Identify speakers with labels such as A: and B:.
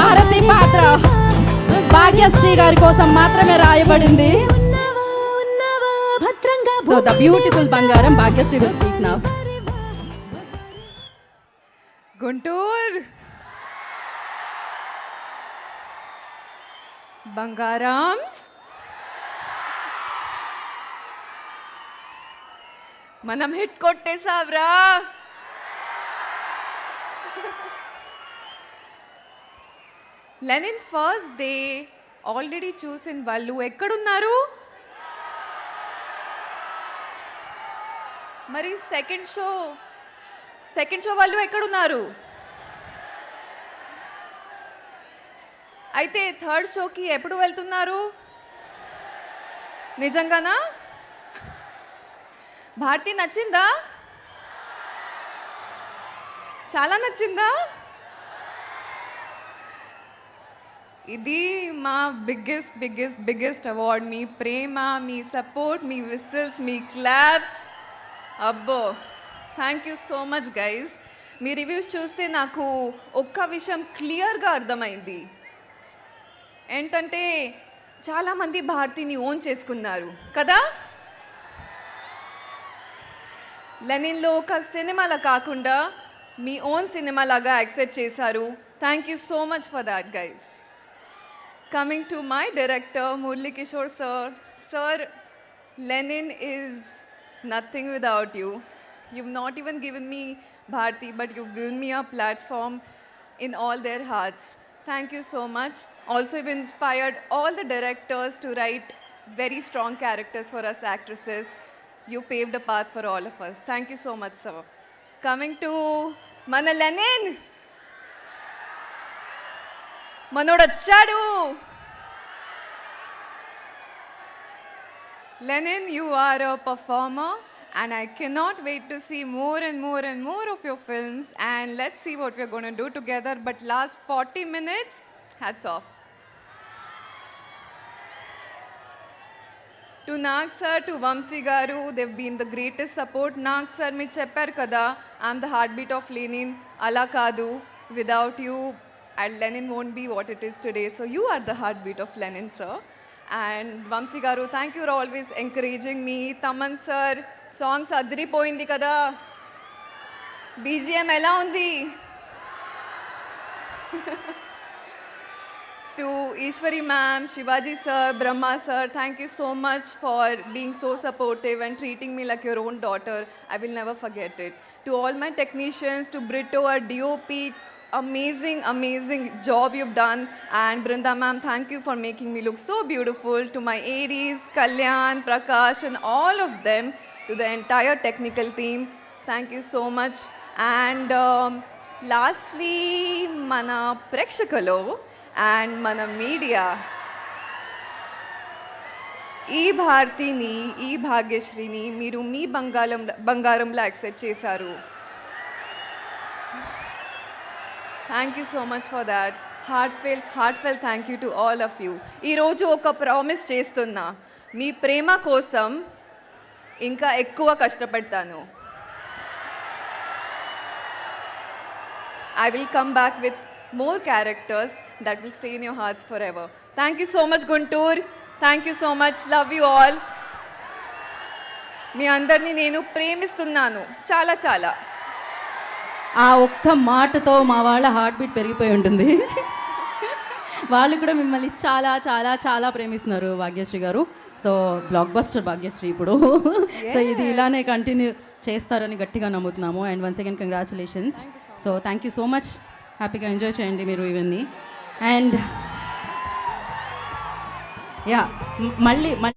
A: భారతి పాత్ర భాగ్యశ్రీ గారి కోసం మాత్రమే రాయబడింది. సో ద బ్యూటిఫుల్ బంగారం Bhagyashree will speak now.
B: Guntur బంగారామ్స్, మనం హిట్ కొట్టేసావ్రా. లెనిన్ ఫస్ట్ డే ఆల్రెడీ చూసిన వాళ్ళు ఎక్కడున్నారు? మరి సెకండ్ షో వాళ్ళు ఎక్కడున్నారు? అయితే థర్డ్ షోకి ఎప్పుడు వెళ్తున్నారు? నిజంగానా? భారతి నచ్చిందా? చాలా నచ్చిందా? ఇది మా బిగ్గెస్ట్ అవార్డ్. మీ ప్రేమ, మీ సపోర్ట్, మీ విసిల్స్, మీ క్లాప్స్. అబ్బో, thank you so much guys. Me reviews చూస్తే నాకు ఒక్క విషయం క్లియర్గా అర్థమైంది. ఏంటంటే చాలామంది భారతిని ఓన్ చేసుకున్నారు కదా. లెనిన్లో ఒక సినిమాలా కాకుండా మీ ఓన్ సినిమాలాగా యాక్సెప్ట్ చేశారు. Thank you so much for that guys. Coming to my director, Murli Kishore sir. Sir, Lenin is nothing without you. You've not even given me Bharti, but you've given me a platform in all their hearts. Thank you so much. Also, you've inspired all the directors to write very strong characters for us actresses. You paved a path for all of us. Thank you so much, sir. Coming to Mana Lenin. మనోడొచ్చాడు. Lenin, you are a performer and I cannot wait to see more and more of your films, and let's see what we're going to do together. But last 40 minutes, hats off. To Nag sir, to Vamsi garu, they've been the greatest support. Nag sir, మీరు చెప్పారు కదా, I'm the heartbeat of Lenin. అలా కాదు, without you and Lenin won't be what it is today. So you are the heartbeat of Lenin, sir. And Vamsi garu, thank you for always encouraging me. Taman sir, songs adripoyindi kada. BGM ela undi? To Ishwari ma'am, Shivaji sir, Brahma sir, thank you so much for being so supportive and treating me like your own daughter. I will never forget it. To all my technicians, to Brito, our DOP, amazing job you've done. And Brinda ma'am, thank you for making me look so beautiful. To my ADs, Kalyan, Prakash, and all of them, to the entire technical team, thank you so much. And lastly, mana prekshakalo and mana media. ఈ భారతిని, ఈ భాగ్యశ్రీని మీరు మీ బంగారంలో accept చేశారు. Thank you so much for that. Heartfelt thank you to all of you. ఈరోజు ఒక promise చేస్తున్నా, మీ ప్రేమ కోసం ఇంకా ఎక్కువ కష్టపడతాను. I will come back with more characters that will stay in your hearts forever. Thank you so much, Guntur. Thank you so much. Love you all. మీ అందరినీ నేను ప్రేమిస్తున్నాను చాలా చాలా.
A: ఆ ఒక్క మాటతో మా వాళ్ళ హార్ట్ బీట్ పెరిగిపోయి ఉంటుంది. వాళ్ళు కూడా మిమ్మల్ని చాలా చాలా చాలా ప్రేమిస్తున్నారు భాగ్యశ్రీ గారు. సో బ్లాక్ బస్టర్ భాగ్యశ్రీ ఇప్పుడు. సో ఇది ఇలానే కంటిన్యూ చేస్తారని గట్టిగా నమ్ముతున్నాము. And once again congratulations. So thank you so much. హ్యాపీగా ఎంజాయ్ చేయండి మీరు ఇవన్నీ. అండ్ యా మళ్ళీ